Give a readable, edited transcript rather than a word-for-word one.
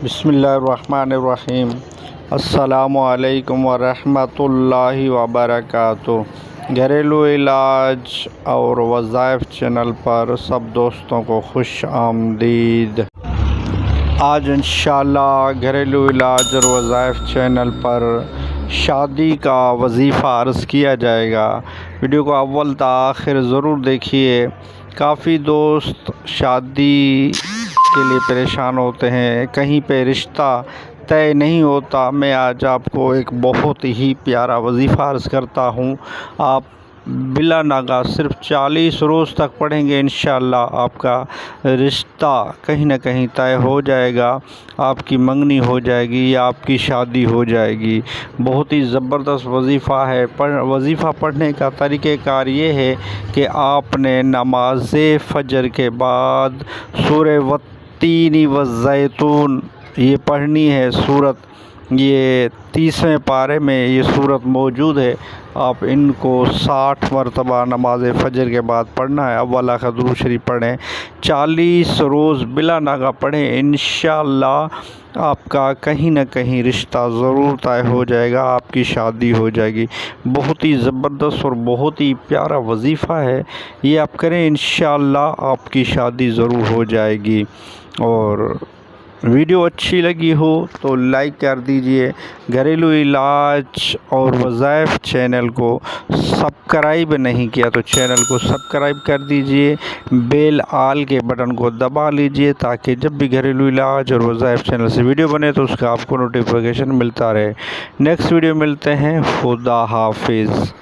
بسم اللہ الرحمن الرحیم۔ السلام علیکم ورحمۃ اللہ وبرکاتہ۔ گھریلو علاج اور وظائف چینل پر سب دوستوں کو خوش آمدید۔ آج انشاءاللہ گھریلو علاج اور وظائف چینل پر شادی کا وظیفہ عرض کیا جائے گا۔ ویڈیو کو اول تا آخر ضرور دیکھیے۔ کافی دوست شادی کے لیے پریشان ہوتے ہیں، کہیں پہ رشتہ طے نہیں ہوتا۔ میں آج آپ کو ایک بہت ہی پیارا وظیفہ عرض کرتا ہوں۔ آپ بلا ناغہ صرف 40 روز تک پڑھیں گے، انشاءاللہ آپ کا رشتہ کہیں نہ کہیں طے ہو جائے گا، آپ کی منگنی ہو جائے گی یا آپ کی شادی ہو جائے گی۔ بہت ہی زبردست وظیفہ ہے۔ وظیفہ پڑھنے کا طریقہ کار یہ ہے کہ آپ نے نماز فجر کے بعد سورہ والتین والزیتون یہ پڑھنی ہے۔ سورت یہ 30ویں پارے میں یہ سورت موجود ہے۔ آپ ان کو 60 مرتبہ نماز فجر کے بعد پڑھنا ہے۔ اول آخر درود شریف پڑھیں، 40 روز بلا ناغہ پڑھیں، انشاءاللہ آپ کا کہیں نہ کہیں رشتہ ضرور طے ہو جائے گا، آپ کی شادی ہو جائے گی۔ بہت ہی زبردست اور بہت ہی پیارا وظیفہ ہے، یہ آپ کریں، انشاءاللہ آپ کی شادی ضرور ہو جائے گی۔ اور ویڈیو اچھی لگی ہو تو لائک کر دیجئے۔ گھریلو علاج اور وظائف چینل کو سبسکرائب نہیں کیا تو چینل کو سبسکرائب کر دیجئے، بیل آل کے بٹن کو دبا لیجئے تاکہ جب بھی گھریلو علاج اور وظائف چینل سے ویڈیو بنے تو اس کا آپ کو نوٹیفیکیشن ملتا رہے۔ نیکسٹ ویڈیو ملتے ہیں۔ خدا حافظ۔